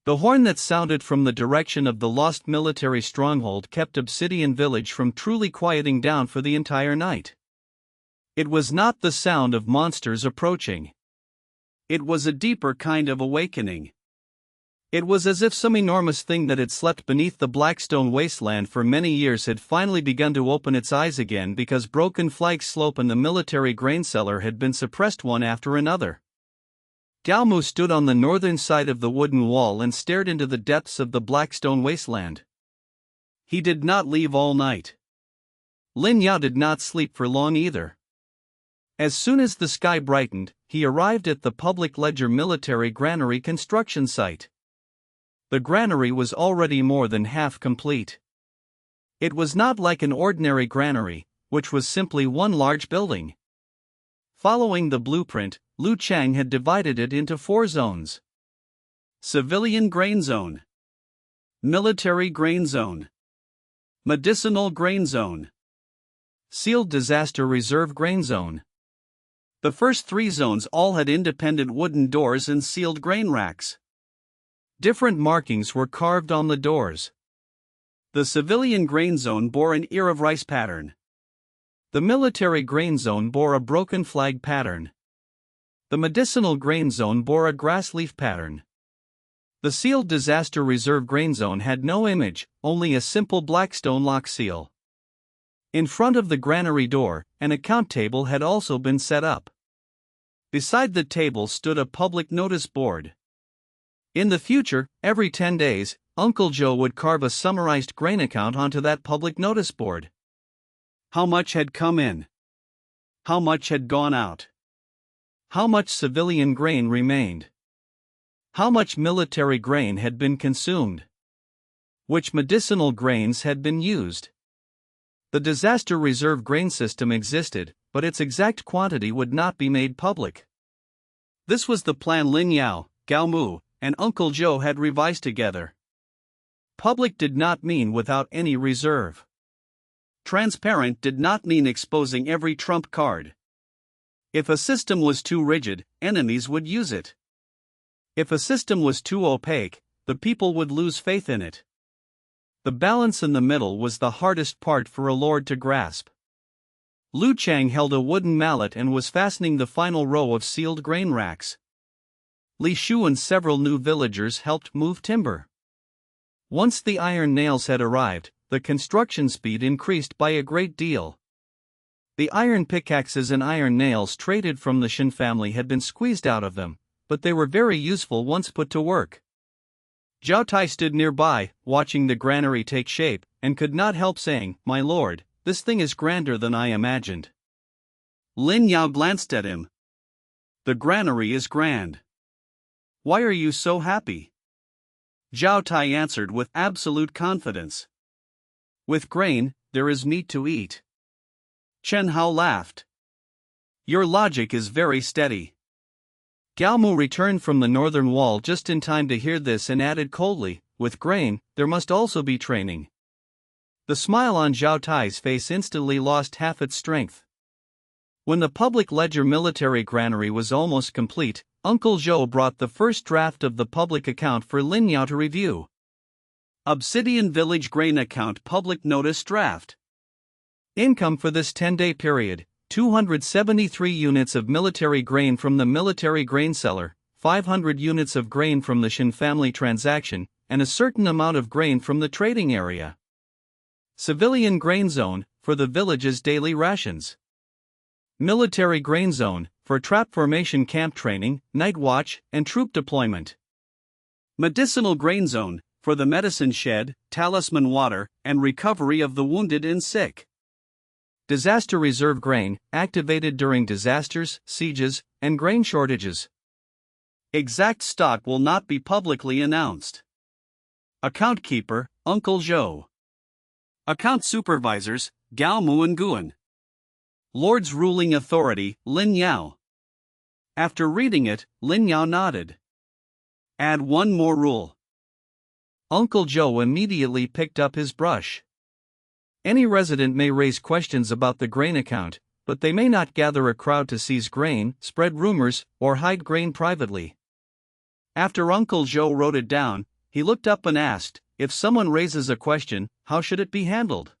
The horn that sounded from the direction of the lost military stronghold kept Obsidian Village from truly quieting down for the entire night. It was not the sound of monsters approaching. It was a deeper kind of awakening. It was as if some enormous thing that had slept beneath the Blackstone Wasteland for many years had finally begun to open its eyes again, because Broken Flag Slope and the military grain cellar had been suppressed one after another. Galmu stood on the northern side of the wooden wall and stared into the depths of the Blackstone Wasteland. He did not leave all night. Lin Yao did not sleep for long either. As soon as the sky brightened, he arrived at the Public Ledger Military Granary construction site. The granary was already more than half complete. It was not like an ordinary granary, which was simply one large building. Following the blueprint, Liu Chang had divided it into 4 zones. Civilian Grain Zone, Military Grain Zone, Medicinal Grain Zone, Sealed Disaster Reserve Grain Zone. The first 3 zones all had independent wooden doors and sealed grain racks. Different markings were carved on the doors. The Civilian Grain Zone bore an ear of rice pattern. The Military Grain Zone bore a broken flag pattern. The Medicinal Grain Zone bore a grass leaf pattern. The Sealed Disaster Reserve Grain Zone had no image, only a simple Blackstone lock seal. In front of the granary door, an account table had also been set up. Beside the table stood a public notice board. In the future, every 10 days, Uncle Joe would carve a summarized grain account onto that public notice board. How much had come in? How much had gone out? How much civilian grain remained? How much military grain had been consumed? Which medicinal grains had been used? The disaster reserve grain system existed, but its exact quantity would not be made public. This was the plan Lin Yao, Gao Mu, and Uncle Joe had revised together. Public did not mean without any reserve. Transparent did not mean exposing every trump card. If a system was too rigid, enemies would use it. If a system was too opaque, the people would lose faith in it. The balance in the middle was the hardest part for a lord to grasp. Liu Chang held a wooden mallet and was fastening the final row of sealed grain racks. Li Shu and several new villagers helped move timber. Once the iron nails had arrived, the construction speed increased by a great deal. The iron pickaxes and iron nails traded from the Shin family had been squeezed out of them, but they were very useful once put to work. Zhao Tai stood nearby, watching the granary take shape, and could not help saying, "My lord, this thing is grander than I imagined." Lin Yao glanced at him. "The granary is grand. Why are you so happy?" Zhao Tai answered with absolute confidence. "With grain, there is meat to eat." Chen Hao laughed. "Your logic is very steady." Gao Mu returned from the northern wall just in time to hear this and added coldly, "With grain, there must also be training." The smile on Zhao Tai's face instantly lost half its strength. When the Public Ledger Military Granary was almost complete, Uncle Joe brought the first draft of the public account for Lin Yao to review. Obsidian Village Grain Account Public Notice Draft. Income for this 10-day period: 273 units of military grain from the military grain cellar, 500 units of grain from the Shin family transaction, and a certain amount of grain from the trading area. Civilian Grain Zone, for the village's daily rations. Military Grain Zone, for trap formation camp training, night watch, and troop deployment. Medicinal Grain Zone, for the medicine shed, talisman water, and recovery of the wounded and sick. Disaster Reserve Grain, activated during disasters, sieges, and grain shortages. Exact stock will not be publicly announced. Account Keeper, Uncle Joe. Account Supervisors, Gao Mu and Guan. Lord's Ruling Authority, Lin Yao. After reading it, Lin Yao nodded. Add one more rule. Uncle Joe immediately picked up his brush. Any resident may raise questions about the grain account, but they may not gather a crowd to seize grain, spread rumors, or hide grain privately. After Uncle Joe wrote it down, he looked up and asked, "If someone raises a question, how should it be handled?"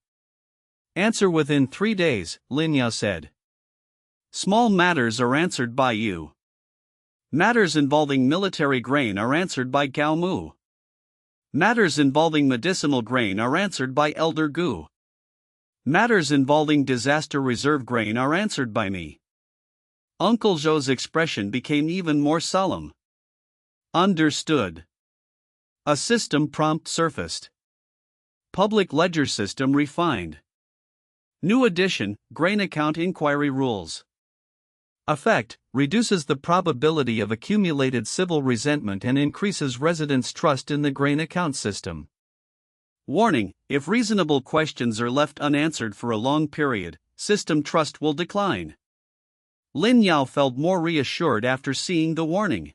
"Answer within 3 days," Lin Yao said. "Small matters are answered by you. Matters involving military grain are answered by Gao Mu. Matters involving medicinal grain are answered by Elder Gu. Matters involving disaster reserve grain are answered by me." Uncle Zhou's expression became even more solemn. "Understood." A system prompt surfaced. Public ledger system refined. New addition, grain account inquiry rules. Effect, reduces the probability of accumulated civil resentment and increases residents' trust in the grain account system. Warning, if reasonable questions are left unanswered for a long period, system trust will decline. Lin Yao felt more reassured after seeing the warning.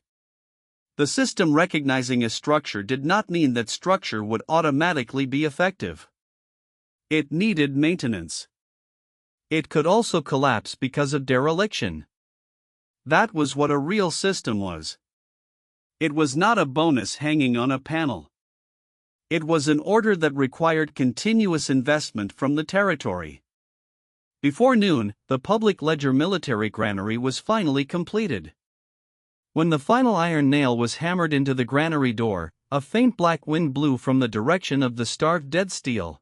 The system recognizing a structure did not mean that structure would automatically be effective. It needed maintenance. It could also collapse because of dereliction. That was what a real system was. It was not a bonus hanging on a panel. It was an order that required continuous investment from the territory. Before noon, the Public Ledger Military Granary was finally completed. When the final iron nail was hammered into the granary door, a faint black wind blew from the direction of the starved dead steel.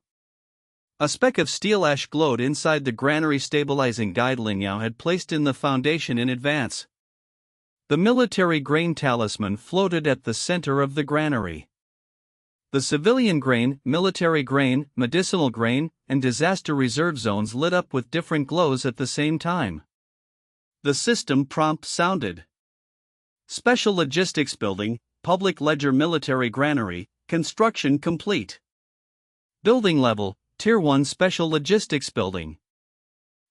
A speck of steel ash glowed inside the granary stabilizing guide Lin Yao had placed in the foundation in advance. The military grain talisman floated at the center of the granary. The civilian grain, military grain, medicinal grain, and disaster reserve zones lit up with different glows at the same time. The system prompt sounded. Special Logistics Building, Public Ledger Military Granary, construction complete. Building level, Tier 1 Special Logistics Building.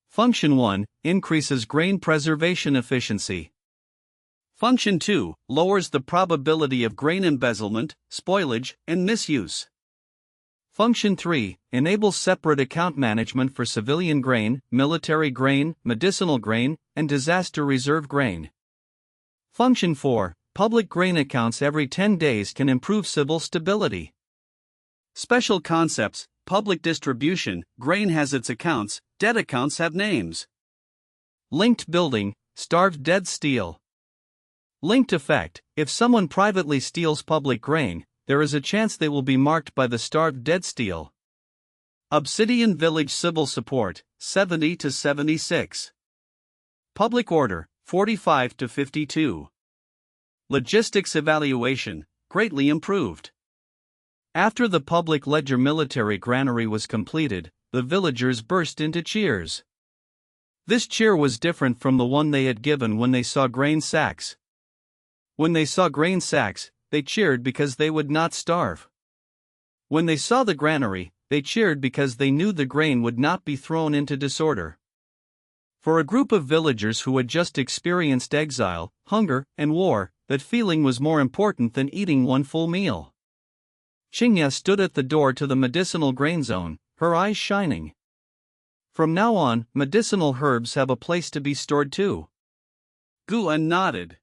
Function 1, increases grain preservation efficiency. Function 2, lowers the probability of grain embezzlement, spoilage, and misuse. Function 3, enables separate account management for civilian grain, military grain, medicinal grain, and disaster reserve grain. Function 4, public grain accounts every 10 days can improve civil stability. Special concepts, public distribution, grain has its accounts, dead accounts have names. Linked building, starved dead steel. Linked effect, if someone privately steals public grain, there is a chance they will be marked by the starved dead steel. Obsidian Village Civil Support, 70 to 76. Public Order, 45 to 52. Logistics Evaluation, greatly improved. After the Public Ledger Military Granary was completed, the villagers burst into cheers. This cheer was different from the one they had given when they saw grain sacks. When they saw grain sacks, they cheered because they would not starve. When they saw the granary, they cheered because they knew the grain would not be thrown into disorder. For a group of villagers who had just experienced exile, hunger, and war, that feeling was more important than eating one full meal. Qingya stood at the door to the medicinal grain zone, her eyes shining. From now on, medicinal herbs have a place to be stored too. Guan nodded.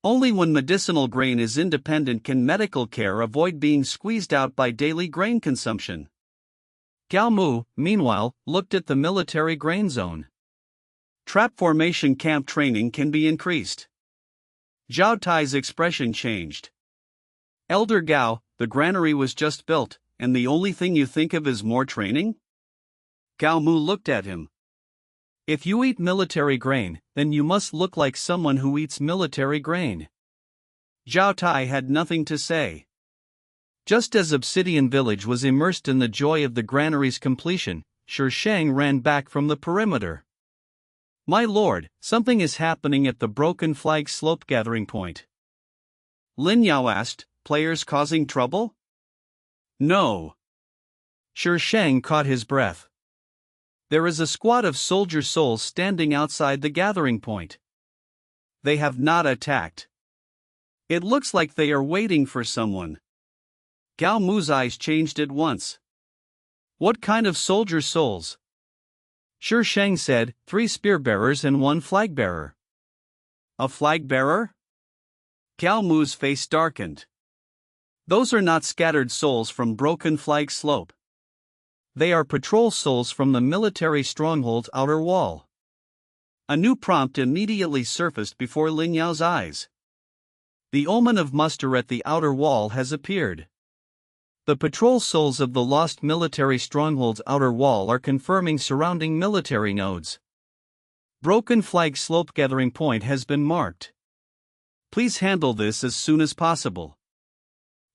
Only when medicinal grain is independent can medical care avoid being squeezed out by daily grain consumption. Gao Mu, meanwhile, looked at the military grain zone. Trap formation camp training can be increased. Zhao Tai's expression changed. Elder Gao, the granary was just built, and the only thing you think of is more training? Gao Mu looked at him. If you eat military grain, then you must look like someone who eats military grain. Zhao Tai had nothing to say. Just as Obsidian Village was immersed in the joy of the granary's completion, Shi Shang ran back from the perimeter. My lord, something is happening at the Broken Flag Slope gathering point. Lin Yao asked, players causing trouble? No. Shi Shang caught his breath. There is a squad of soldier souls standing outside the gathering point. They have not attacked. It looks like they are waiting for someone. Gao Mu's eyes changed at once. What kind of soldier souls? Shi Shang said, 3 spear bearers and 1 flag bearer. A flag bearer? Gao Mu's face darkened. Those are not scattered souls from Broken Flag Slope. They are patrol souls from the military stronghold's outer wall. A new prompt immediately surfaced before Lin Yao's eyes. The omen of muster at the outer wall has appeared. The patrol souls of the lost military stronghold's outer wall are confirming surrounding military nodes. Broken Flag Slope gathering point has been marked. Please handle this as soon as possible.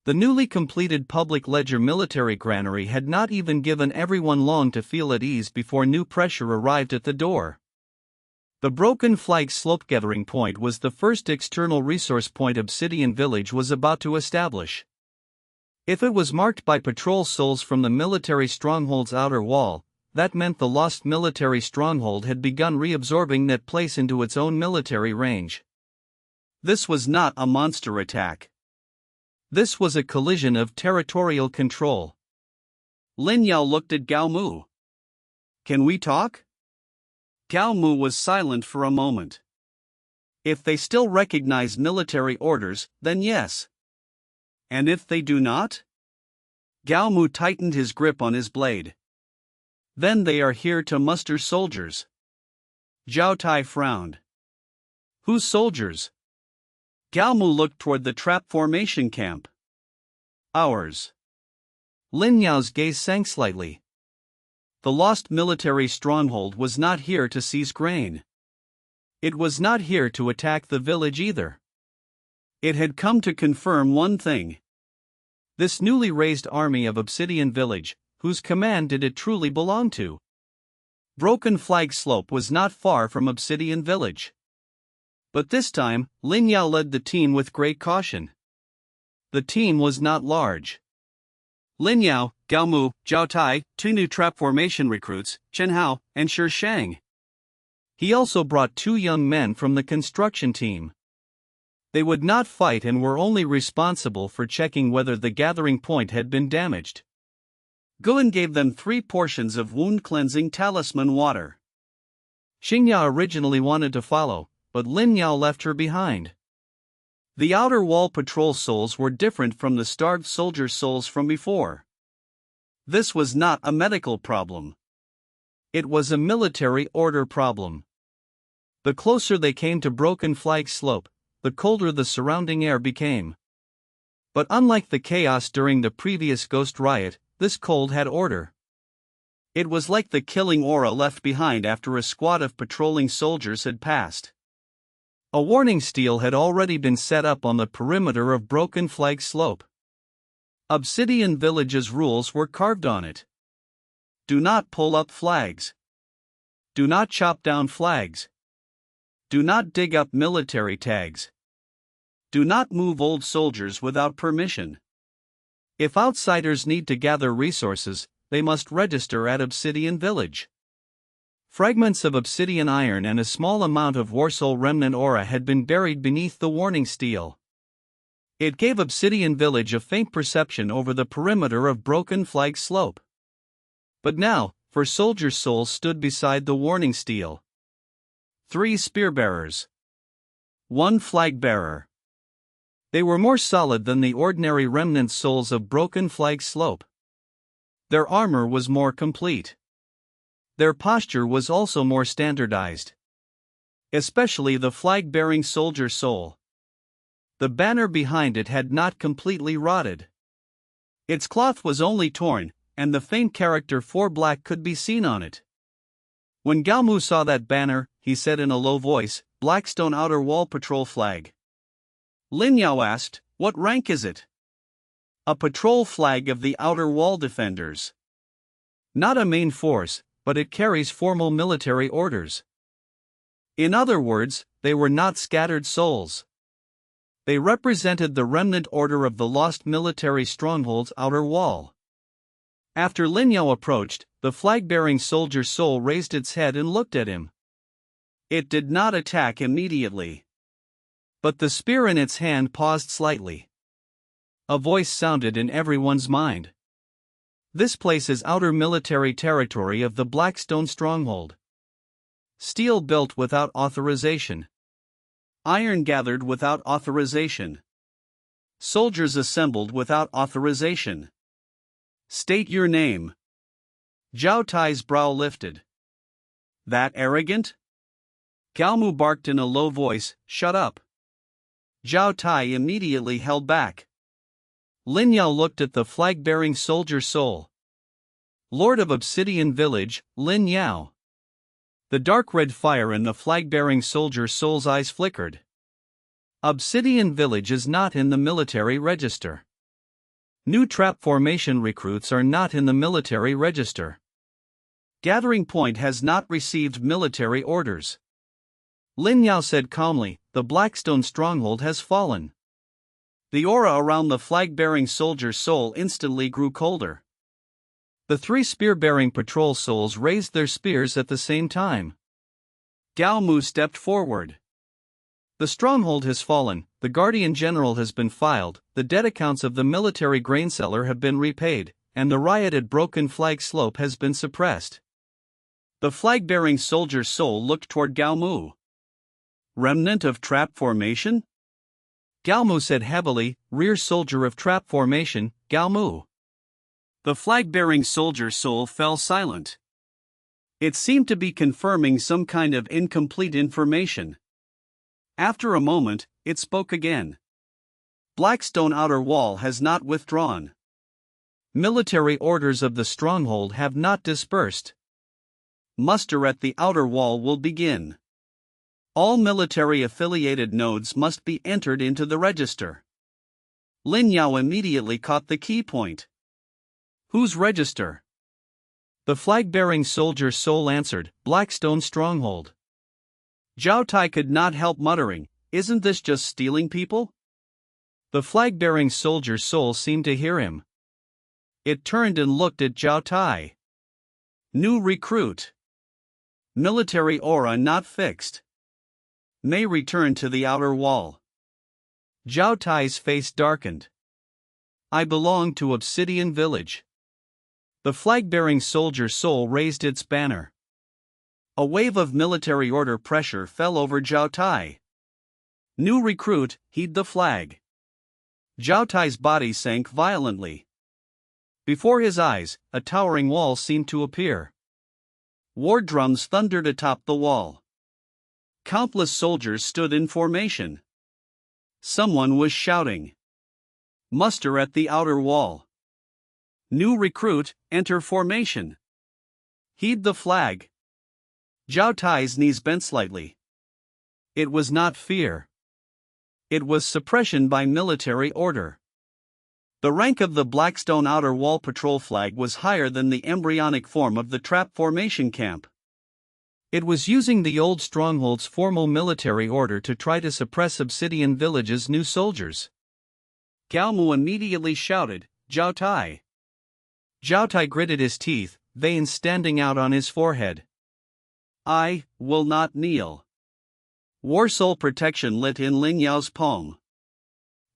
The newly completed Public Ledger Military Granary had not even given everyone long to feel at ease before new pressure arrived at the door. The Broken Flag Slope gathering point was the first external resource point Obsidian Village was about to establish. If it was marked by patrol souls from the military stronghold's outer wall, that meant the lost military stronghold had begun reabsorbing that place into its own military range. This was not a monster attack. This was a collision of territorial control. Lin Yao looked at Gao Mu. "Can we talk?" Gao Mu was silent for a moment. If they still recognize military orders, then yes. And if they do not? Gao Mu tightened his grip on his blade. Then they are here to muster soldiers. Zhao Tai frowned. Whose soldiers? Gao Mu looked toward the trap formation camp. Ours. Lin Yao's gaze sank slightly. The lost military stronghold was not here to seize grain. It was not here to attack the village either. It had come to confirm one thing. This newly raised army of Obsidian Village, whose command did it truly belong to? Broken Flag Slope was not far from Obsidian Village. But this time, Lin Yao led the team with great caution. The team was not large. Lin Yao, Gao Mu, Zhao Tai, 2 new trap formation recruits, Chen Hao, and Shi Shang. He also brought 2 young men from the construction team. They would not fight and were only responsible for checking whether the gathering point had been damaged. Guan gave them 3 portions of wound-cleansing talisman water. Xingya originally wanted to follow, but Lin Yao left her behind. The outer wall patrol souls were different from the starved soldier souls from before. This was not a medical problem. It was a military order problem. The closer they came to Broken Flag Slope, the colder the surrounding air became. But unlike the chaos during the previous ghost riot, this cold had order. It was like the killing aura left behind after a squad of patrolling soldiers had passed. A warning stele had already been set up on the perimeter of Broken Flag Slope. Obsidian Village's rules were carved on it. Do not pull up flags. Do not chop down flags. Do not dig up military tags. Do not move old soldiers without permission. If outsiders need to gather resources, they must register at Obsidian Village. Fragments of obsidian iron and a small amount of Warsoul remnant aura had been buried beneath the warning stele. It gave Obsidian Village a faint perception over the perimeter of Broken Flag Slope. But now, 4 soldier souls stood beside the warning stele. 3 spearbearers. 1 flag bearer. They were more solid than the ordinary remnant souls of Broken Flag Slope. Their armor was more complete. Their posture was also more standardized. Especially the flag-bearing soldier soul. The banner behind it had not completely rotted. Its cloth was only torn, and the faint character 4 black could be seen on it. When Gao Mu saw that banner, he said in a low voice, "Blackstone Outer Wall Patrol Flag." Lin Yao asked, "What rank is it?" "A patrol flag of the Outer Wall Defenders. Not a main force, but it carries formal military orders." In other words, they were not scattered souls. They represented the remnant order of the lost military stronghold's outer wall. After Lin Yao approached, the flag-bearing soldier soul raised its head and looked at him. It did not attack immediately. But the spear in its hand paused slightly. A voice sounded in everyone's mind. "This place is outer military territory of the Blackstone Stronghold. Steel built without authorization. Iron gathered without authorization. Soldiers assembled without authorization. State your name. Zhao Tai's brow lifted. That arrogant? Gao Mu barked in a low voice, shut up. Zhao Tai immediately held back. Lin Yao looked at the flag-bearing soldier soul. Lord of Obsidian Village, Lin Yao. The dark red fire in the flag-bearing soldier soul's eyes flickered. Obsidian Village is not in the military register. New trap formation recruits are not in the military register. Gathering Point has not received military orders. Lin Yao said calmly, the Blackstone Stronghold has fallen. The aura around the flag-bearing soldier soul instantly grew colder. The three spear-bearing patrol souls raised their spears at the same time. Gao Mu stepped forward. The stronghold has fallen, the Guardian General has been filed, the debt accounts of the military grain seller have been repaid, and the rioted broken flag slope has been suppressed. The flag-bearing soldier soul looked toward Gao Mu. Remnant of trap formation? Gao Mu said heavily, rear soldier of trap formation, Gao Mu. The flag-bearing soldier soul fell silent. It seemed to be confirming some kind of incomplete information. After a moment, it spoke again. Blackstone outer wall has not withdrawn. Military orders of the stronghold have not dispersed. Muster at the outer wall will begin. All military-affiliated nodes must be entered into the register. Lin Yao immediately caught the key point. Whose register? The flag-bearing soldier soul answered, Blackstone Stronghold. Zhao Tai could not help muttering, isn't this just stealing people? The flag-bearing soldier soul seemed to hear him. It turned and looked at Zhao Tai. New recruit. Military aura not fixed. May return to the outer wall. Zhao Tai's face darkened. I belong to Obsidian Village. The flag-bearing soldier soul raised its banner. A wave of military order pressure fell over Zhao Tai. New recruit, heed the flag. Zhao Tai's body sank violently. Before his eyes, a towering wall seemed to appear. War drums thundered atop the wall. Countless soldiers stood in formation. Someone was shouting. Muster at the outer wall. New recruit, enter formation. Heed the flag. Zhao Tai's knees bent slightly. It was not fear. It was suppression by military order. The rank of the Blackstone Outer Wall Patrol flag was higher than the embryonic form of the trap formation camp. It was using the old stronghold's formal military order to try to suppress Obsidian Village's new soldiers. Gao Mu immediately shouted, Zhao Tai. Zhao Tai gritted his teeth, veins standing out on his forehead. I will not kneel. War Soul protection lit in Lin Yao's palm.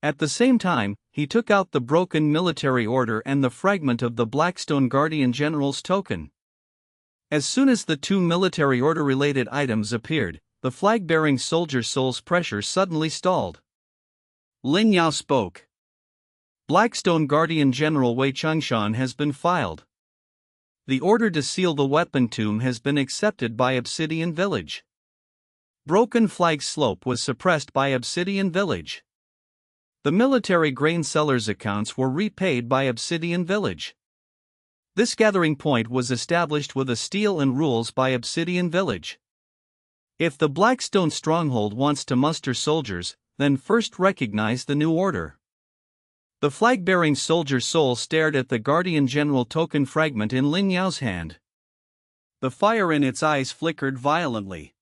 At the same time, he took out the broken military order and the fragment of the Blackstone Guardian General's token. As soon as the two military order-related items appeared, the flag-bearing soldier soul's pressure suddenly stalled. Lin Yao spoke. Blackstone Guardian General Wei Chungshan has been filed. The order to seal the weapon tomb has been accepted by Obsidian Village. Broken flag slope was suppressed by Obsidian Village. The military grain seller's accounts were repaid by Obsidian Village. This gathering point was established with a steel and rules by Obsidian Village. If the Blackstone Stronghold wants to muster soldiers, then first recognize the new order. The flag-bearing soldier soul stared at the Guardian General token fragment in Lin Yao's hand. The fire in its eyes flickered violently.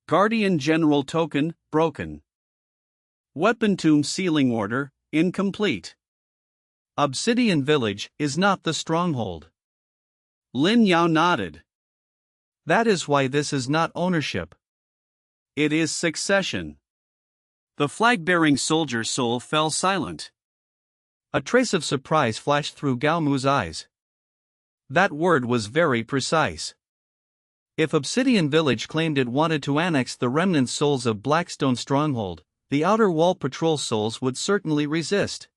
Guardian General token, broken. Weapon tomb sealing order, incomplete. Obsidian Village is not the stronghold. Lin Yao nodded. That is why this is not ownership. It is succession. The flag-bearing soldier soul fell silent. A trace of surprise flashed through Gao Mu's eyes. That word was very precise. If Obsidian Village claimed it wanted to annex the remnant souls of Blackstone Stronghold, the outer wall patrol souls would certainly resist.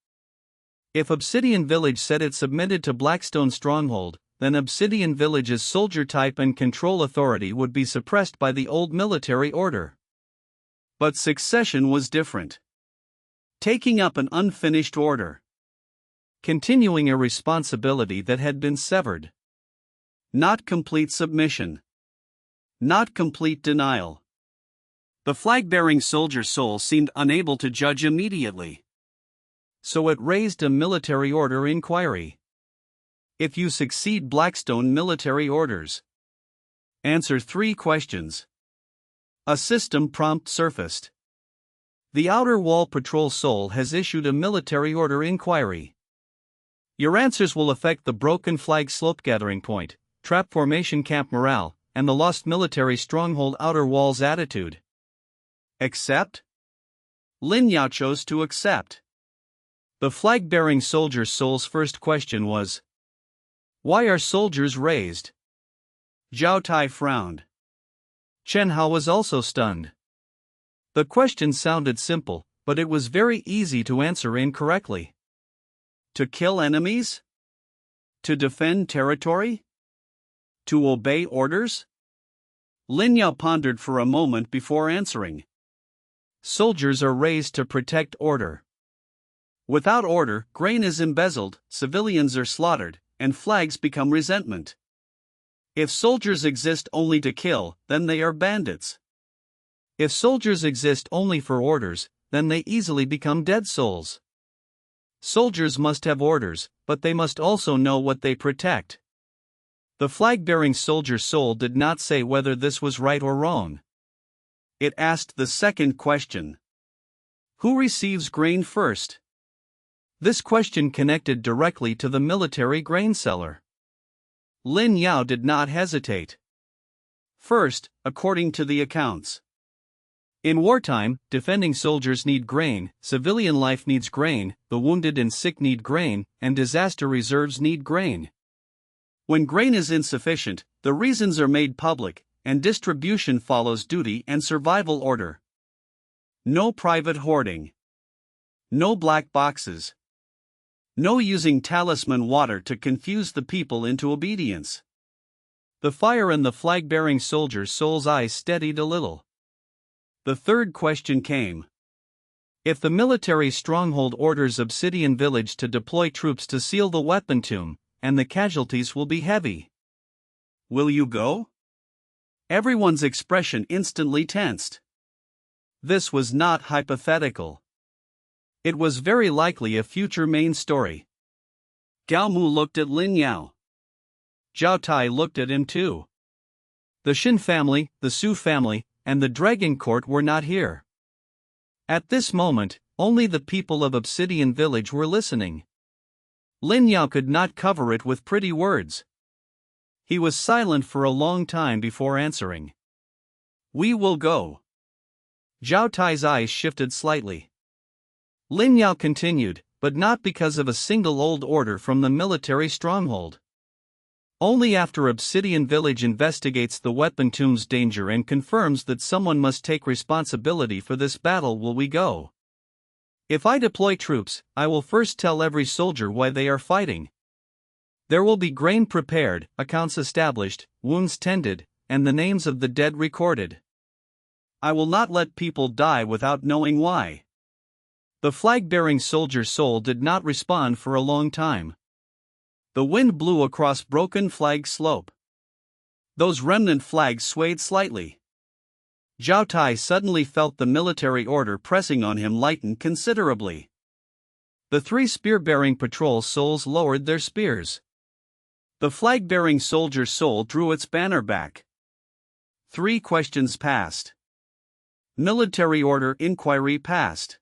If Obsidian Village said it submitted to Blackstone Stronghold, then Obsidian Village's soldier type and control authority would be suppressed by the old military order. But succession was different. Taking up an unfinished order. Continuing a responsibility that had been severed. Not complete submission. Not complete denial. The flag-bearing soldier soul seemed unable to judge immediately. So it raised a military order inquiry. If you succeed Blackstone military orders, answer 3 questions. A system prompt surfaced. The outer wall patrol soul has issued a military order inquiry. Your answers will affect the broken flag slope gathering point, trap formation camp morale, and the lost military stronghold outer walls attitude. Accept? Lin Yao chose to accept. The flag-bearing soldier soul's first question was, why are soldiers raised? Zhao Tai frowned. Chen Hao was also stunned. The question sounded simple, but it was very easy to answer incorrectly. To kill enemies? To defend territory? To obey orders? Lin Yao pondered for a moment before answering. Soldiers are raised to protect order. Without order, grain is embezzled, civilians are slaughtered, and flags become resentment. If soldiers exist only to kill, then they are bandits. If soldiers exist only for orders, then they easily become dead souls. Soldiers must have orders, but they must also know what they protect. The flag-bearing soldier soul did not say whether this was right or wrong. It asked the second question. Who receives grain first? This question connected directly to the military grain seller. Lin Yao did not hesitate. First, according to the accounts. In wartime, defending soldiers need grain, civilian life needs grain, the wounded and sick need grain, and disaster reserves need grain. When grain is insufficient, the reasons are made public, and distribution follows duty and survival order. No private hoarding. No black boxes. No using talisman water to confuse the people into obedience. The fire in the flag-bearing soldier soul's eyes steadied a little. The third question came. If the military stronghold orders Obsidian Village to deploy troops to seal the weapon tomb, and the casualties will be heavy, will you go? Everyone's expression instantly tensed. This was not hypothetical. It was very likely a future main story. Gao Mu looked at Lin Yao. Zhao Tai looked at him too. The Shin family, the Su family, and the Dragon Court were not here. At this moment, only the people of Obsidian Village were listening. Lin Yao could not cover it with pretty words. He was silent for a long time before answering. We will go. Zhao Tai's eyes shifted slightly. Lin Yao continued, but not because of a single old order from the military stronghold. Only after Obsidian Village investigates the weapon tomb's danger and confirms that someone must take responsibility for this battle will we go. If I deploy troops, I will first tell every soldier why they are fighting. There will be grain prepared, accounts established, wounds tended, and the names of the dead recorded. I will not let people die without knowing why. The flag-bearing soldier soul did not respond for a long time. The wind blew across broken flag slope. Those remnant flags swayed slightly. Zhao Tai suddenly felt the military order pressing on him lighten considerably. The 3 spear-bearing patrol souls lowered their spears. The flag-bearing soldier soul drew its banner back. 3 questions passed. Military order inquiry passed.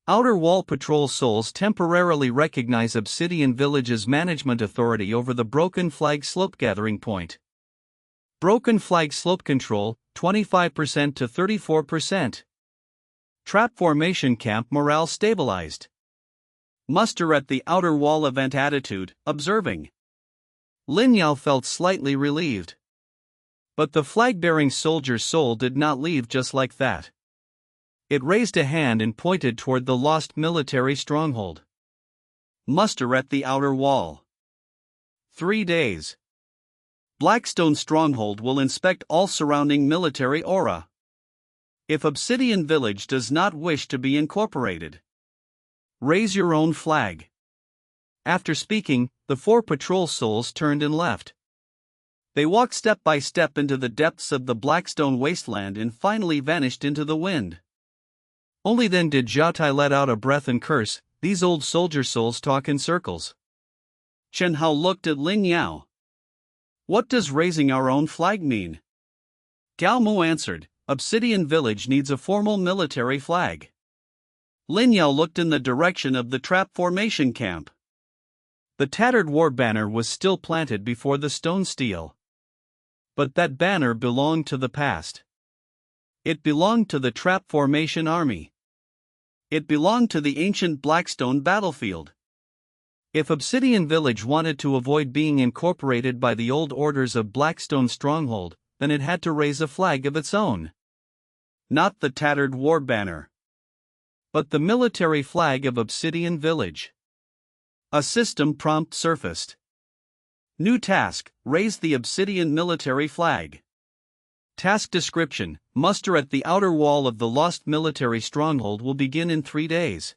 Outer Wall Patrol souls temporarily recognize Obsidian Village's management authority over the Broken Flag Slope gathering point. Broken Flag Slope control, 25% to 34%. Trap formation camp morale stabilized. Muster at the outer wall event attitude, observing. Lin Yao felt slightly relieved. But the flag-bearing soldier soul did not leave just like that. It raised a hand and pointed toward the lost military stronghold. Muster at the outer wall. 3 days. Blackstone Stronghold will inspect all surrounding military aura. If Obsidian Village does not wish to be incorporated, raise your own flag. After speaking, the 4 patrol souls turned and left. They walked step by step into the depths of the Blackstone Wasteland and finally vanished into the wind. Only then did Zhao Tai let out a breath and curse. These old soldier souls talk in circles. Chen Hao looked at Lin Yao. What does raising our own flag mean? Gao Mu answered, Obsidian Village needs a formal military flag. Lin Yao looked in the direction of the trap formation camp. The tattered war banner was still planted before the stone stele. But that banner belonged to the past. It belonged to the trap formation army. It belonged to the ancient Blackstone battlefield. If Obsidian Village wanted to avoid being incorporated by the old orders of Blackstone Stronghold, then it had to raise a flag of its own. Not the tattered war banner, but the military flag of Obsidian Village. A system prompt surfaced. New task, raise the Obsidian military flag. Task description, muster at the outer wall of the lost military stronghold will begin in 3 days.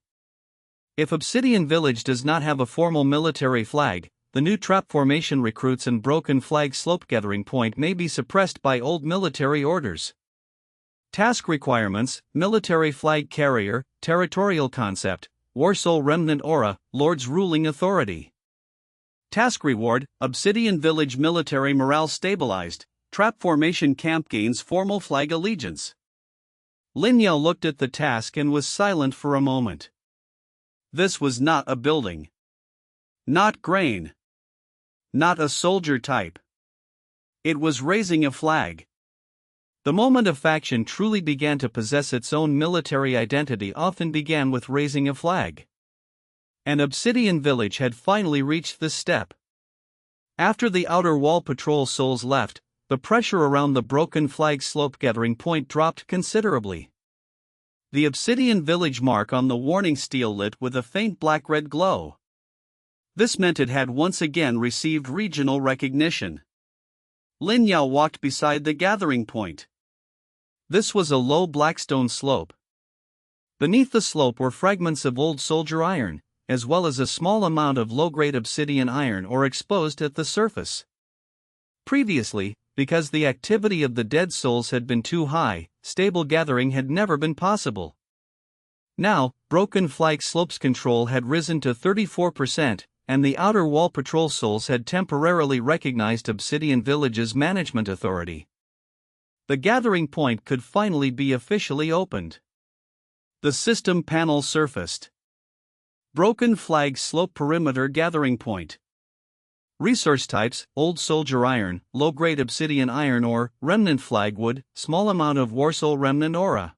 If Obsidian Village does not have a formal military flag, the new trap formation recruits and broken flag slope gathering point may be suppressed by old military orders. Task requirements, military flag carrier, territorial concept, War Soul Remnant Aura, Lord's ruling authority. Task reward, Obsidian Village military morale stabilized, trap formation camp gains formal flag allegiance. Lin Yao looked at the task and was silent for a moment. This was not a building. Not grain. Not a soldier type. It was raising a flag. The moment a faction truly began to possess its own military identity often began with raising a flag. And Obsidian Village had finally reached this step. After the outer wall patrol souls left, the pressure around the broken flag slope gathering point dropped considerably. The Obsidian Village mark on the warning stele lit with a faint black-red glow. This meant it had once again received regional recognition. Lin Yao walked beside the gathering point. This was a low blackstone slope. Beneath the slope were fragments of old soldier iron, as well as a small amount of low-grade obsidian iron ore exposed at the surface. Previously, because the activity of the dead souls had been too high, stable gathering had never been possible. Now, broken flag slopes control had risen to 34%, and the outer wall patrol souls had temporarily recognized Obsidian Village's management authority. The gathering point could finally be officially opened. The system panel surfaced. Broken flag slope perimeter gathering point. Resource types, old soldier iron, low-grade obsidian iron ore, remnant flagwood, small amount of War Soul remnant aura.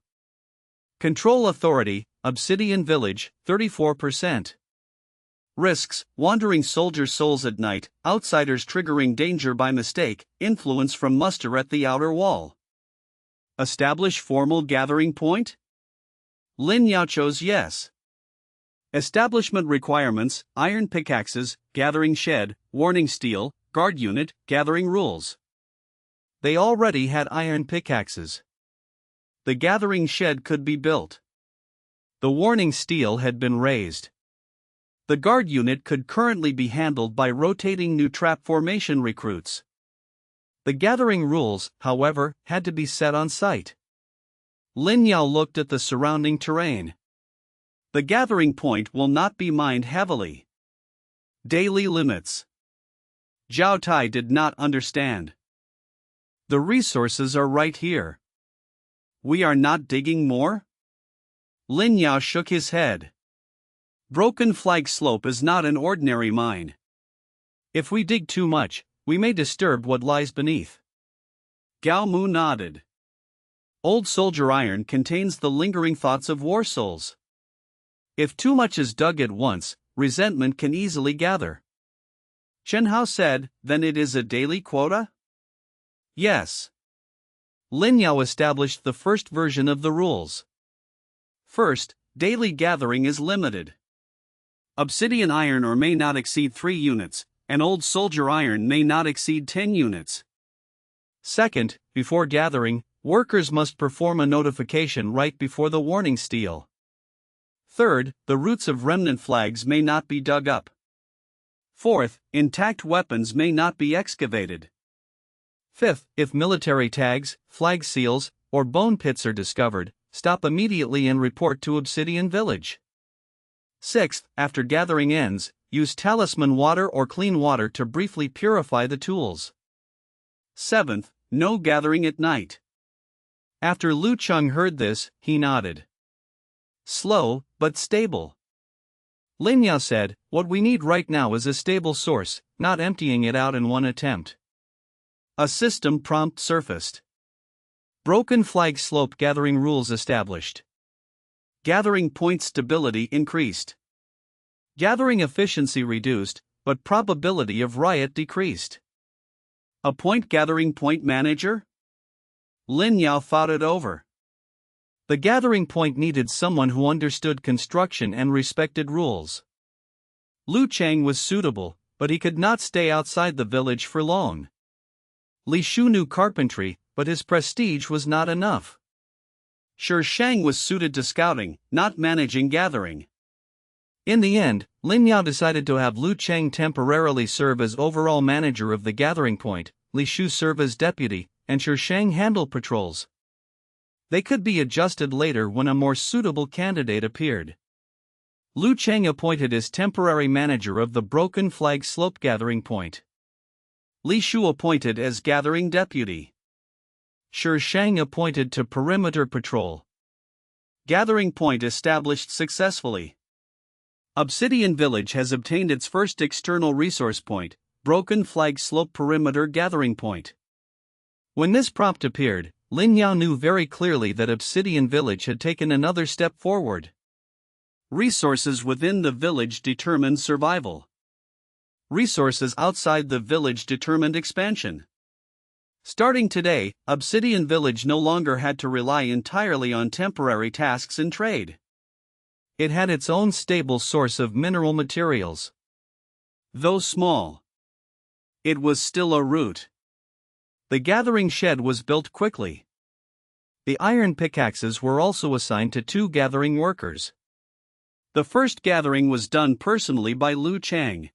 Control authority, Obsidian Village, 34%. Risks, wandering soldier souls at night, outsiders triggering danger by mistake, influence from muster at the outer wall. Establish formal gathering point? Lin Yao chose yes. Establishment requirements, iron pickaxes, gathering shed, warning stele, guard unit, gathering rules. They already had iron pickaxes. The gathering shed could be built. The warning stele had been raised. The guard unit could currently be handled by rotating new trap formation recruits. The gathering rules, however, had to be set on site. Lin Yao looked at the surrounding terrain. The gathering point will not be mined heavily. Daily limits. Zhao Tai did not understand. The resources are right here. We are not digging more? Lin Yao shook his head. Broken flag slope is not an ordinary mine. If we dig too much, we may disturb what lies beneath. Gao Mu nodded. Old soldier iron contains the lingering thoughts of war souls. If too much is dug at once, resentment can easily gather. Chen Hao said, then it is a daily quota? Yes. Lin Yao established the first version of the rules. First, daily gathering is limited. Obsidian iron ore may not exceed 3 units, and old soldier iron may not exceed 10 units. Second, before gathering, workers must perform a notification right before the warning steel. Third, the roots of remnant flags may not be dug up. Fourth, intact weapons may not be excavated. Fifth, if military tags, flag seals, or bone pits are discovered, stop immediately and report to Obsidian Village. Sixth, after gathering ends, use talisman water or clean water to briefly purify the tools. Seventh, no gathering at night. After Lu Cheng heard this, he nodded. Slow, but stable. Lin Yao said, "What we need right now is a stable source, not emptying it out in one attempt." A system prompt surfaced. Broken flag slope gathering rules established. Gathering point stability increased. Gathering efficiency reduced, but probability of riot decreased. Appoint gathering point manager? Lin Yao thought it over. The gathering point needed someone who understood construction and respected rules. Lu Cheng was suitable, but he could not stay outside the village for long. Li Shu knew carpentry, but his prestige was not enough. Shi Shang was suited to scouting, not managing gathering. In the end, Lin Yao decided to have Lu Cheng temporarily serve as overall manager of the gathering point, Li Shu serve as deputy, and Shi Shang handle patrols. They could be adjusted later when a more suitable candidate appeared. Lu Cheng appointed as temporary manager of the Broken Flag Slope gathering point. Li Shu appointed as gathering deputy. Shi Shang appointed to perimeter patrol. Gathering point established successfully. Obsidian Village has obtained its first external resource point, Broken Flag Slope Perimeter Gathering Point. When this prompt appeared, Lin Yao knew very clearly that Obsidian Village had taken another step forward. Resources within the village determined survival. Resources outside the village determined expansion. Starting today, Obsidian Village no longer had to rely entirely on temporary tasks and trade. It had its own stable source of mineral materials. Though small, it was still a root. The gathering shed was built quickly. The iron pickaxes were also assigned to 2 gathering workers. The first gathering was done personally by Lu Cheng.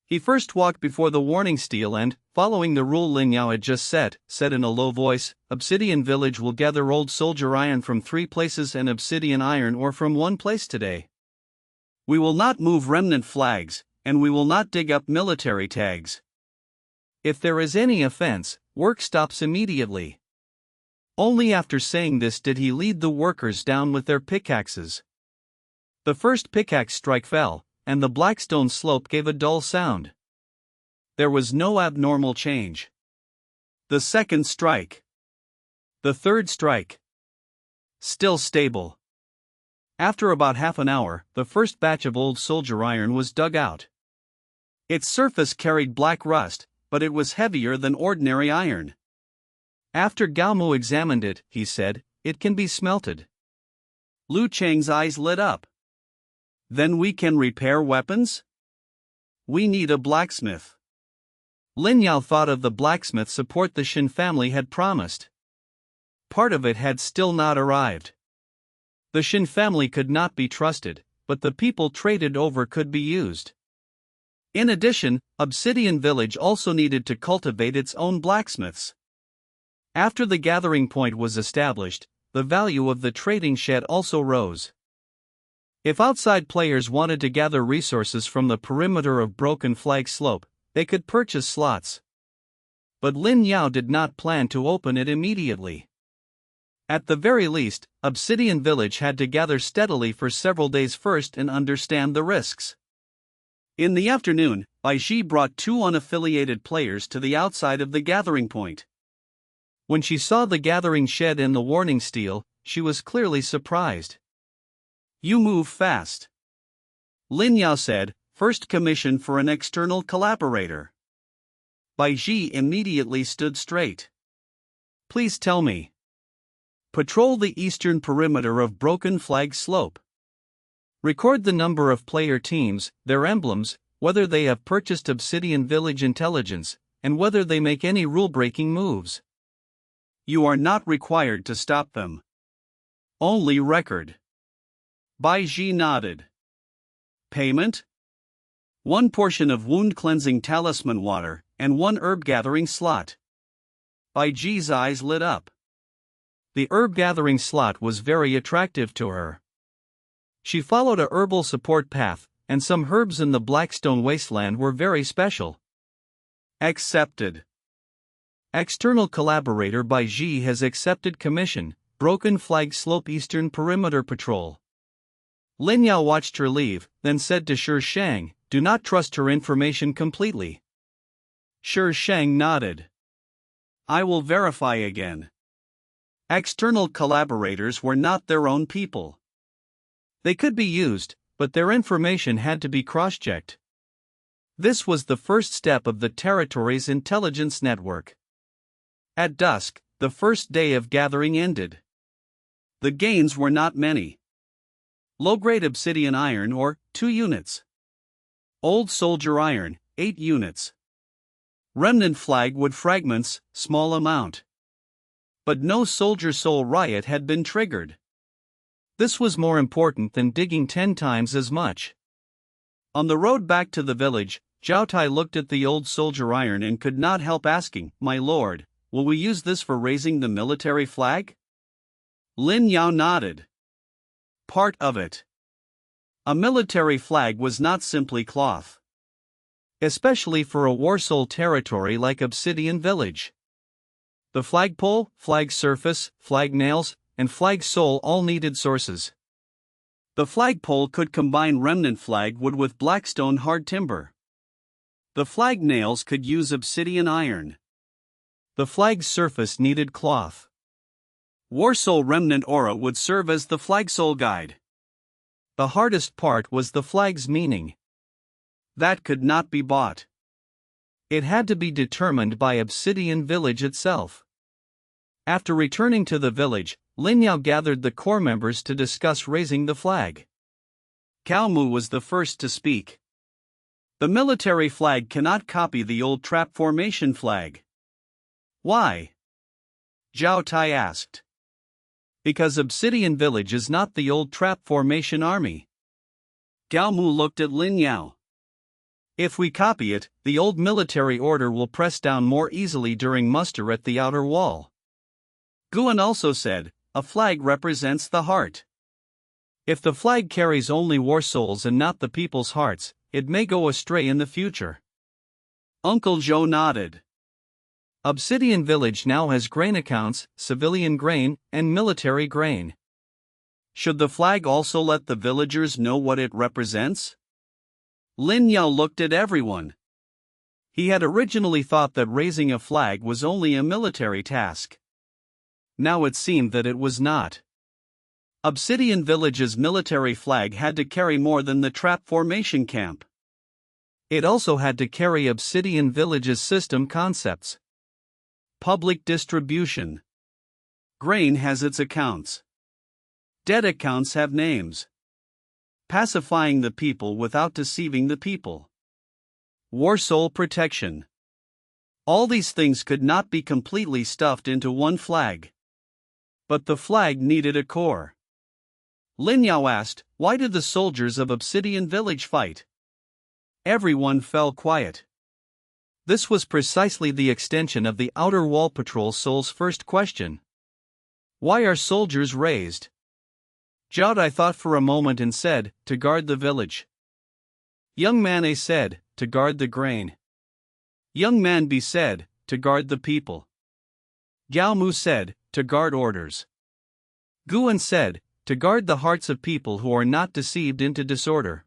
He first walked before the warning steel and, following the rule Lin Yao had just set, said in a low voice, "Obsidian Village will gather old soldier iron from 3 places and obsidian iron ore from 1 place today. We will not move remnant flags, and we will not dig up military tags. If there is any offense, work stops immediately." Only after saying this did he lead the workers down with their pickaxes. The first pickaxe strike fell, and the Blackstone slope gave a dull sound. There was no abnormal change. The second strike. The third strike. Still stable. After about half an hour, the first batch of old soldier iron was dug out. Its surface carried black rust, but it was heavier than ordinary iron. After Gao Mu examined it, he said, "It can be smelted." Lu Cheng's eyes lit up. Then we can repair weapons? We need a blacksmith. Lin Yao thought of the blacksmith support the Shin family had promised. Part of it had still not arrived. The Shin family could not be trusted, but the people traded over could be used. In addition, Obsidian Village also needed to cultivate its own blacksmiths. After the gathering point was established, the value of the trading shed also rose. If outside players wanted to gather resources from the perimeter of Broken Flag Slope, they could purchase slots. But Lin Yao did not plan to open it immediately. At the very least, Obsidian Village had to gather steadily for several days first and understand the risks. In the afternoon, Baiji brought 2 unaffiliated players to the outside of the gathering point. When she saw the gathering shed and the warning steel, she was clearly surprised. "You move fast," Lin Yao said, "first commission for an external collaborator." Baiji immediately stood straight. "Please tell me." Patrol the eastern perimeter of Broken Flag Slope. Record the number of player teams, their emblems, whether they have purchased Obsidian Village intelligence, and whether they make any rule-breaking moves. You are not required to stop them. Only record. Bai Ji nodded. Payment? 1 portion of wound-cleansing talisman water, and 1 herb-gathering slot. Bai Ji's eyes lit up. The herb-gathering slot was very attractive to her. She followed a herbal support path, and some herbs in the Blackstone Wasteland were very special. Accepted. External collaborator Bai Ji has accepted commission, Broken Flag Slope Eastern Perimeter Patrol. Lin Yao watched her leave, then said to Shi Shang, "Do not trust her information completely." Shi Shang nodded. "I will verify again." External collaborators were not their own people. They could be used, but their information had to be cross-checked. This was the first step of the territory's intelligence network. At dusk, the first day of gathering ended. The gains were not many. Low-grade obsidian iron ore, 2 units. Old soldier iron, 8 units. Remnant flagwood fragments, small amount. But no soldier soul riot had been triggered. This was more important than digging 10 times as much. On the road back to the village, Zhao Tai looked at the old soldier iron and could not help asking, "My lord, will we use this for raising the military flag?" Lin Yao nodded. Part of it. A military flag was not simply cloth. Especially for a warsoul territory like Obsidian Village. The flagpole, flag surface, flag nails, and flag sole all needed sources. The flagpole could combine remnant flagwood with Blackstone hard timber. The flag nails could use obsidian iron. The flag surface needed cloth. Warsoul remnant aura would serve as the flagsole guide. The hardest part was the flag's meaning. That could not be bought. It had to be determined by Obsidian Village itself. After returning to the village, Lin Yao gathered the core members to discuss raising the flag. Cao Mu was the first to speak. The military flag cannot copy the old trap formation flag. Why? Zhao Tai asked. Because Obsidian Village is not the old trap formation army. Cao Mu looked at Lin Yao. If we copy it, the old military order will press down more easily during muster at the outer wall. Guan also said, a flag represents the heart. If the flag carries only war souls and not the people's hearts, it may go astray in the future. Uncle Joe nodded. Obsidian Village now has grain accounts, civilian grain, and military grain. Should the flag also let the villagers know what it represents? Lin Yao looked at everyone. He had originally thought that raising a flag was only a military task. Now it seemed that it was not. Obsidian Village's military flag had to carry more than the trap formation camp. It also had to carry Obsidian Village's system concepts. Public distribution. Grain has its accounts. Dead accounts have names. Pacifying the people without deceiving the people. Warsoul protection. All these things could not be completely stuffed into one flag. But the flag needed a core. Lin Yao asked, why did the soldiers of Obsidian Village fight? Everyone fell quiet. This was precisely the extension of the Outer Wall Patrol Soul's first question. Why are soldiers raised? Zhao Tai thought for a moment and said, to guard the village. Young man A said, to guard the grain. Young man B said, to guard the people. Gao Mu said, to guard orders. Guan said, to guard the hearts of people who are not deceived into disorder.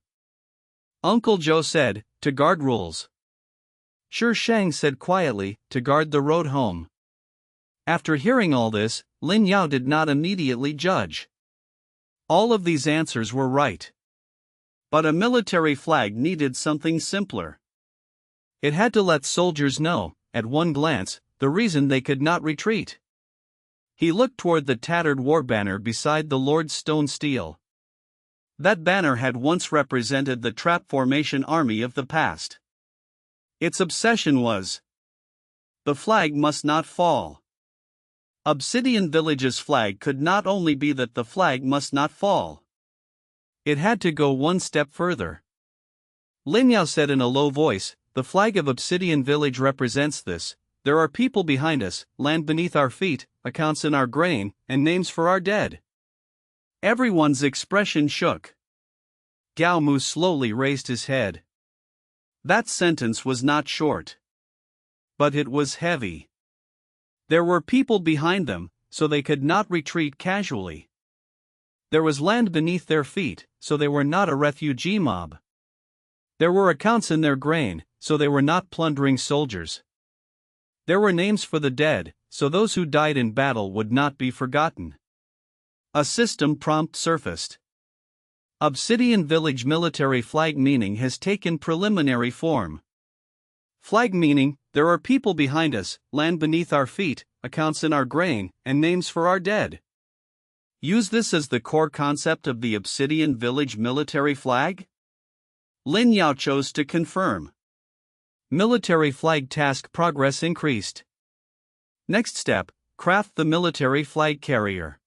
Uncle Joe said, to guard rules. Shi Shang said quietly, to guard the road home. After hearing all this, Lin Yao did not immediately judge. All of these answers were right. But a military flag needed something simpler. It had to let soldiers know, at one glance, the reason they could not retreat. He looked toward the tattered war banner beside the Lord's stone stele. That banner had once represented the trap formation army of the past. Its obsession was, the flag must not fall. Obsidian Village's flag could not only be that the flag must not fall. It had to go one step further. Lin Yao said in a low voice, "The flag of Obsidian Village represents this. There are people behind us, land beneath our feet, accounts in our grain, and names for our dead." Everyone's expression shook. Gao Mu slowly raised his head. That sentence was not short. But it was heavy. There were people behind them, so they could not retreat casually. There was land beneath their feet, so they were not a refugee mob. There were accounts in their grain, so they were not plundering soldiers. There were names for the dead, so those who died in battle would not be forgotten. A system prompt surfaced. Obsidian Village military flag meaning has taken preliminary form. Flag meaning, there are people behind us, land beneath our feet, accounts in our grain, and names for our dead. Use this as the core concept of the Obsidian Village military flag? Lin Yao chose to confirm. Military flag task progress increased. Next step, craft the military flag carrier.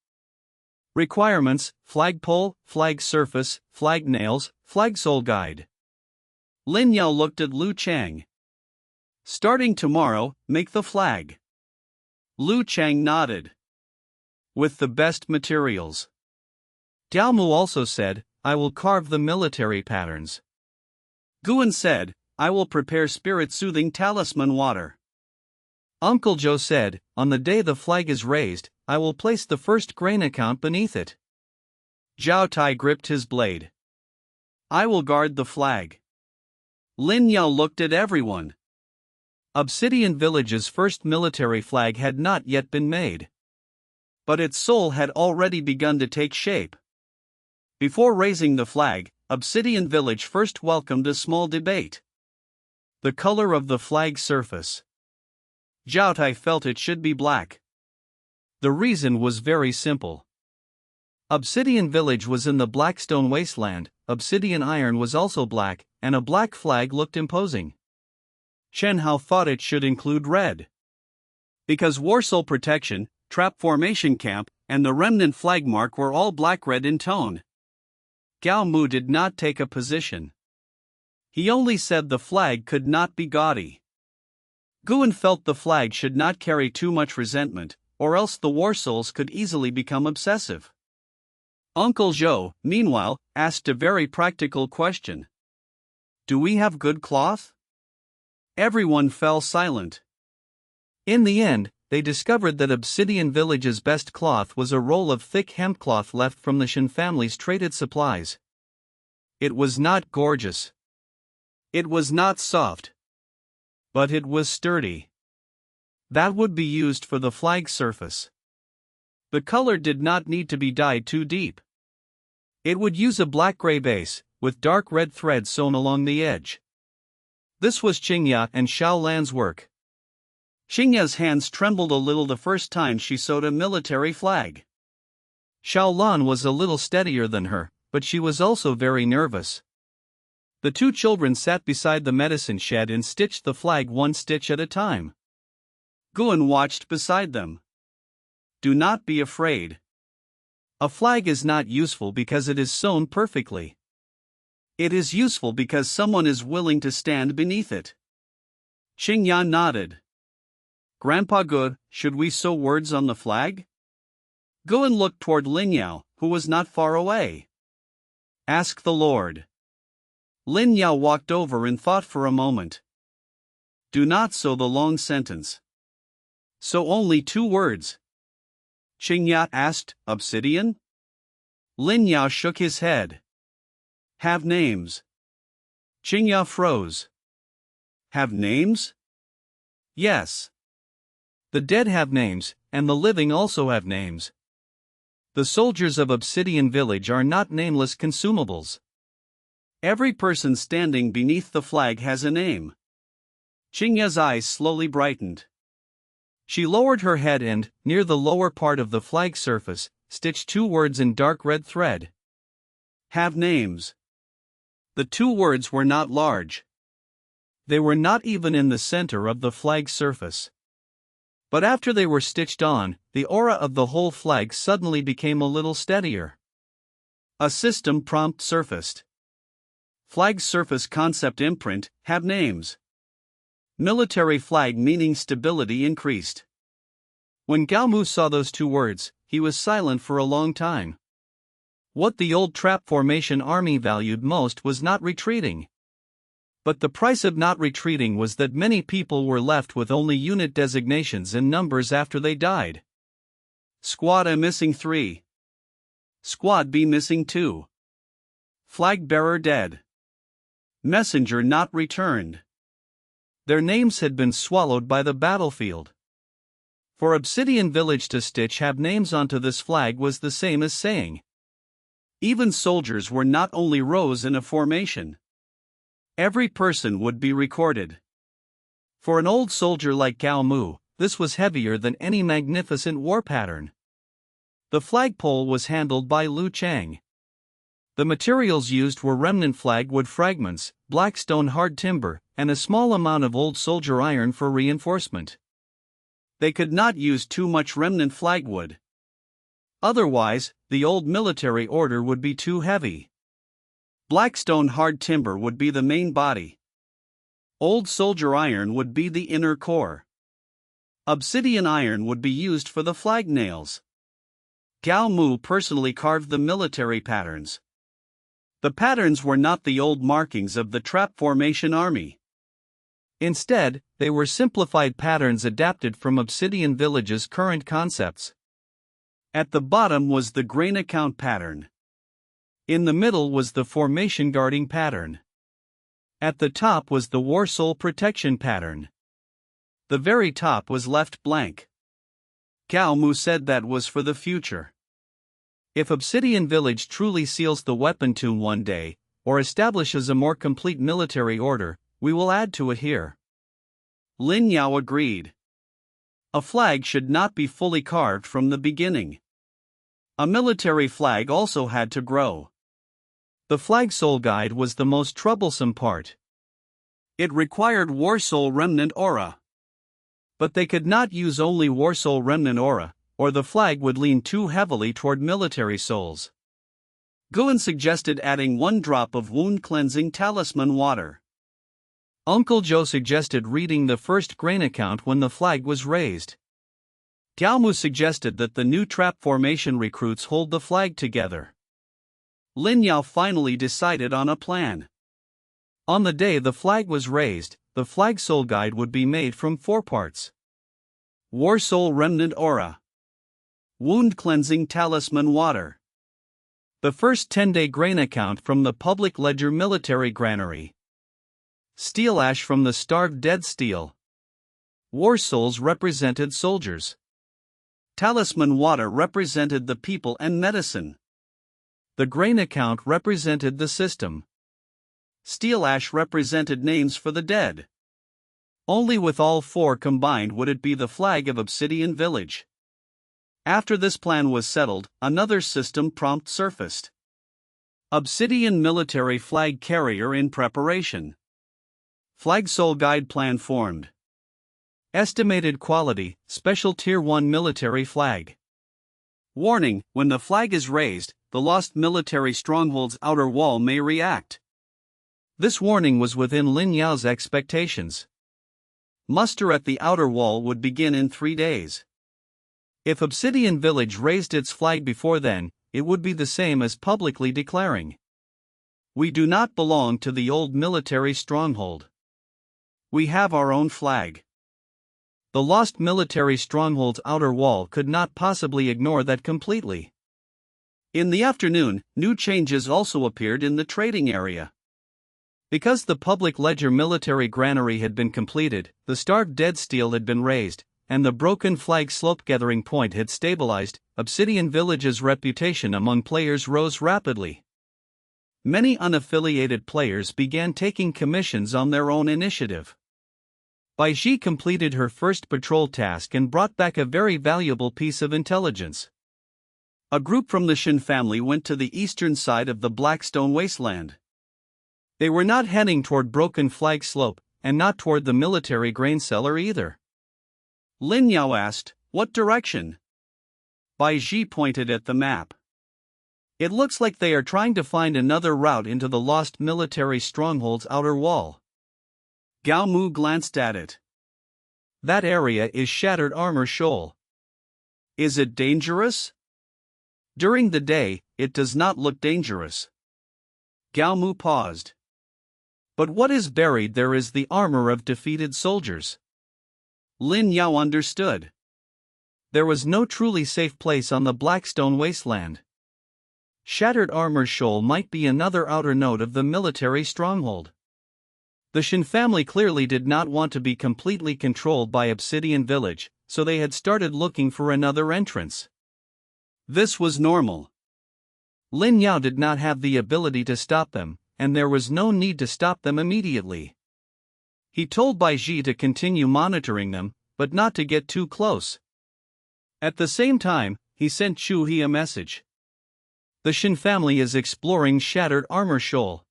Requirements: flagpole, flag surface, flag nails, flagsole guide. Lin Yao looked at Lu Chang. Starting tomorrow, make the flag. Lu Chang nodded. With the best materials. Gao Mu also said, "I will carve the military patterns." Guan said, "I will prepare spirit-soothing talisman water." Uncle Joe said, "On the day the flag is raised, I will place the first grain account beneath it." Zhao Tai gripped his blade. "I will guard the flag." Lin Yao looked at everyone. Obsidian Village's first military flag had not yet been made. But its soul had already begun to take shape. Before raising the flag, Obsidian Village first welcomed a small debate. The color of the flag surface. Zhao Tai felt it should be black. The reason was very simple. Obsidian Village was in the Blackstone Wasteland, obsidian iron was also black, and a black flag looked imposing. Chen Hao thought it should include red. Because Warsoul Protection, Trap Formation Camp, and the Remnant flag mark were all black-red in tone. Gao Mu did not take a position. He only said the flag could not be gaudy. Guan felt the flag should not carry too much resentment, or else the Warsouls could easily become obsessive. Uncle Joe, meanwhile, asked a very practical question. "Do we have good cloth?" Everyone fell silent. In the end, they discovered that Obsidian Village's best cloth was a roll of thick hemp cloth left from the Shen family's traded supplies. It was not gorgeous. It was not soft. But it was sturdy. That would be used for the flag surface. The color did not need to be dyed too deep. It would use a black-gray base, with dark red threads sewn along the edge. This was Qingya and Xiao Lan's work. Qingya's hands trembled a little the first time she sewed a military flag. Xiao Lan was a little steadier than her, but she was also very nervous. The two children sat beside the medicine shed and stitched the flag one stitch at a time. Guan watched beside them. "Do not be afraid. A flag is not useful because it is sewn perfectly. It is useful because someone is willing to stand beneath it." Qingya nodded. "Grandpa Good, should we sew words on the flag?" Guan looked toward Lin Yao, who was not far away. "Ask the Lord." Lin Yao walked over and thought for a moment. "Do not sew the long sentence. Sew only 2 words." Qingya asked, "Obsidian?" Lin Yao shook his head. "Have names." Qingya froze. "Have names?" "Yes." The dead have names, and the living also have names. The soldiers of Obsidian Village are not nameless consumables. Every person standing beneath the flag has a name. Qingya's eyes slowly brightened. She lowered her head and, near the lower part of the flag surface, stitched 2 words in dark red thread. Have names. The 2 words were not large. They were not even in the center of the flag surface. But after they were stitched on, the aura of the whole flag suddenly became a little steadier. A system prompt surfaced. Flag surface concept imprint, have names. Military flag meaning stability increased. When Gao Mu saw those 2 words, he was silent for a long time. What the old trap formation army valued most was not retreating. But the price of not retreating was that many people were left with only unit designations and numbers after they died. Squad A missing 3. Squad B missing 2. Flag bearer dead. Messenger not returned. Their names had been swallowed by the battlefield. For Obsidian Village to stitch have names onto this flag was the same as saying. Even soldiers were not only rows in a formation. Every person would be recorded. For an old soldier like Gao Mu, this was heavier than any magnificent war pattern. The flagpole was handled by Lu Chang. The materials used were remnant flag wood fragments, Blackstone hard timber, and a small amount of old soldier iron for reinforcement. They could not use too much remnant flagwood. Otherwise, the old military order would be too heavy. Blackstone hard timber would be the main body. Old soldier iron would be the inner core. Obsidian iron would be used for the flag nails. Gao Mu personally carved the military patterns. The patterns were not the old markings of the trap formation army. Instead, they were simplified patterns adapted from Obsidian Village's current concepts. At the bottom was the grain account pattern. In the middle was the formation guarding pattern. At the top was the war soul protection pattern. The very top was left blank. Gao Mu said that was for the future. If Obsidian Village truly seals the weapon tomb one day, or establishes a more complete military order, we will add to it here. Lin Yao agreed. A flag should not be fully carved from the beginning. A military flag also had to grow. The flag soul guide was the most troublesome part. It required war soul remnant aura. But they could not use only war soul remnant aura, or the flag would lean too heavily toward military souls. Guan suggested adding 1 drop of wound cleansing talisman water. Uncle Joe suggested reading the first grain account when the flag was raised. Gao Mu suggested that the new trap formation recruits hold the flag together. Lin Yao finally decided on a plan. On the day the flag was raised, the flag soul guide would be made from 4 parts. War soul remnant aura. Wound cleansing talisman water. The first 10-day grain account from the Public Ledger Military Granary. Steel ash from the starved dead steel. War souls represented soldiers. Talisman water represented the people and medicine. The grain account represented the system. Steel ash represented names for the dead. Only with all 4 combined would it be the flag of Obsidian Village. After this plan was settled, another system prompt surfaced. Obsidian military flag carrier in preparation. Flag soul guide plan formed. Estimated quality, special tier 1 military flag. Warning, when the flag is raised, the lost military stronghold's outer wall may react. This warning was within Lin Yao's expectations. Muster at the outer wall would begin in 3 days. If Obsidian Village raised its flag before then, it would be the same as publicly declaring, "We do not belong to the old military stronghold. We have our own flag." The lost military stronghold's outer wall could not possibly ignore that completely. In the afternoon, new changes also appeared in the trading area. Because the Public Ledger Military Granary had been completed, the starved dead steel had been raised, and the broken flag slope gathering point had stabilized, Obsidian Village's reputation among players rose rapidly. Many unaffiliated players began taking commissions on their own initiative. Bai Ji completed her first patrol task and brought back a very valuable piece of intelligence. A group from the Shin family went to the eastern side of the Blackstone Wasteland. They were not heading toward Broken Flag Slope, and not toward the military grain cellar either. Lin Yao asked, "What direction?" Bai Ji pointed at the map. "It looks like they are trying to find another route into the lost military stronghold's outer wall." Gao Mu glanced at it. "That area is Shattered Armor Shoal." "Is it dangerous?" "During the day, it does not look dangerous." Gao Mu paused. "But what is buried there is the armor of defeated soldiers." Lin Yao understood. There was no truly safe place on the Blackstone Wasteland. Shattered Armor Shoal might be another outer node of the military stronghold. The Shin family clearly did not want to be completely controlled by Obsidian Village, so they had started looking for another entrance. This was normal. Lin Yao did not have the ability to stop them, and there was no need to stop them immediately. He told Bai Ji to continue monitoring them, but not to get too close. At the same time, he sent Chu He a message. "The Shin family is exploring Shattered Armor Shoal."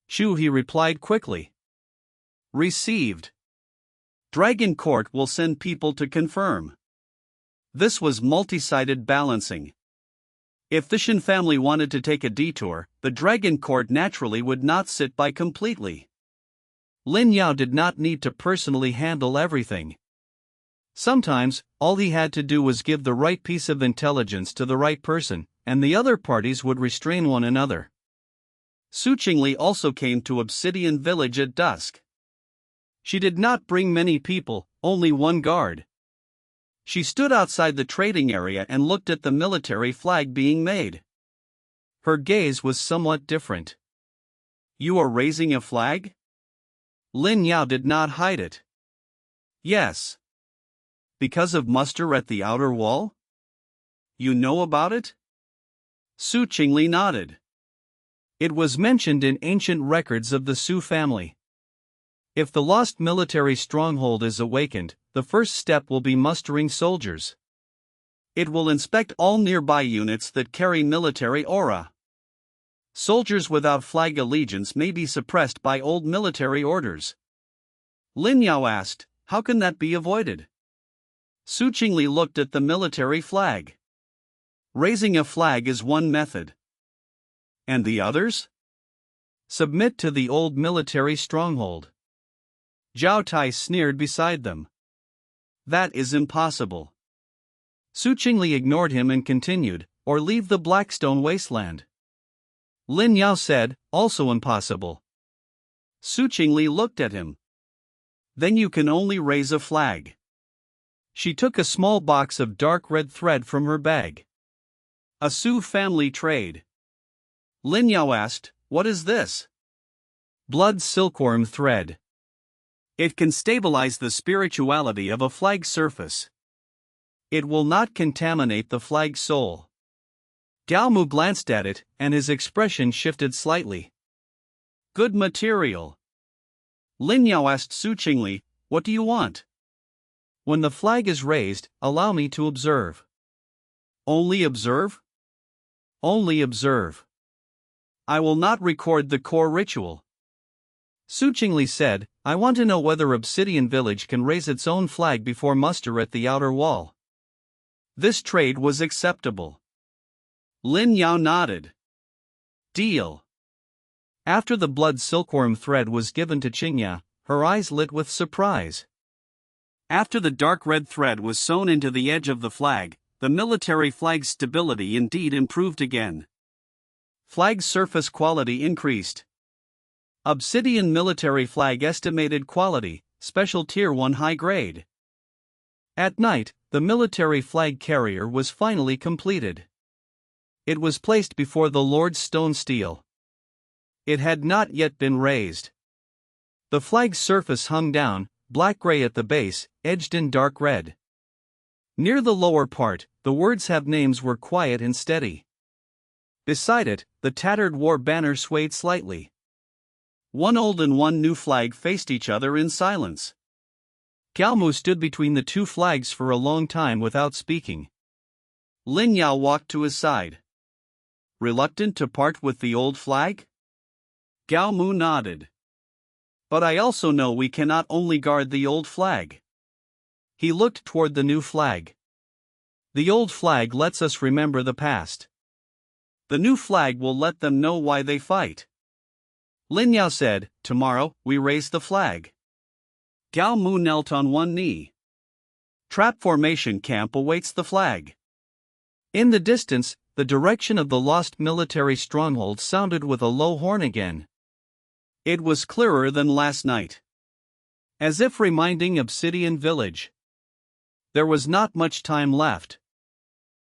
Chu He replied quickly. "Received. Dragon Court will send people to confirm." This was multi-sided balancing. If the Shin family wanted to take a detour, the Dragon Court naturally would not sit by completely. Lin Yao did not need to personally handle everything. Sometimes, all he had to do was give the right piece of intelligence to the right person, and the other parties would restrain one another. Su Qingli also came to Obsidian Village at dusk. She did not bring many people, only one guard. She stood outside the trading area and looked at the military flag being made. Her gaze was somewhat different. "You are raising a flag?" Lin Yao did not hide it. "Yes." "Because of muster at the outer wall?" "You know about it?" Su Qingli nodded. "It was mentioned in ancient records of the Su family. If the lost military stronghold is awakened, the first step will be mustering soldiers. It will inspect all nearby units that carry military aura. Soldiers without flag allegiance may be suppressed by old military orders." Lin Yao asked, "How can that be avoided?" Su Qingli looked at the military flag. "Raising a flag is one method." "And the others?" "Submit to the old military stronghold." Zhao Tai sneered beside them. "That is impossible." Su Qingli ignored him and continued, "Or leave the Blackstone Wasteland." Lin Yao said, "Also impossible." Su Qingli looked at him. "Then you can only raise a flag." She took a small box of dark red thread from her bag. "A Su family trade." Lin Yao asked, "What is this?" "Blood silkworm thread. It can stabilize the spirituality of a flag surface. It will not contaminate the flag's soul." Gao Mu glanced at it, and his expression shifted slightly. "Good material." Lin Yao asked Su Qingli, "What do you want?" "When the flag is raised, allow me to observe." "Only observe?" "Only observe." "I will not record the core ritual." Su Qingli said, "I want to know whether Obsidian Village can raise its own flag before muster at the outer wall." This trade was acceptable. Lin Yao nodded. "Deal." After the blood silkworm thread was given to Qingya, her eyes lit with surprise. After the dark red thread was sewn into the edge of the flag, the military flag's stability indeed improved again. Flag surface quality increased. Obsidian military flag estimated quality, special tier 1 high grade. At night, the military flag carrier was finally completed. It was placed before the Lord's stone stele. It had not yet been raised. The flag's surface hung down, black-gray at the base, edged in dark red. Near the lower part, the words "Have names" were quiet and steady. Beside it, the tattered war banner swayed slightly. One old and one new flag faced each other in silence. Gao Mu stood between the two flags for a long time without speaking. Lin Yao walked to his side. Reluctant to part with the old flag? Gao Mu nodded. But I also know we cannot only guard the old flag. He looked toward the new flag. The old flag lets us remember the past. The new flag will let them know why they fight. Lin Yao said, tomorrow, we raise the flag. Gao Mu knelt on one knee. Trap formation camp awaits the flag. In the distance, the direction of the lost military stronghold sounded with a low horn again. It was clearer than last night. As if reminding Obsidian Village. There was not much time left.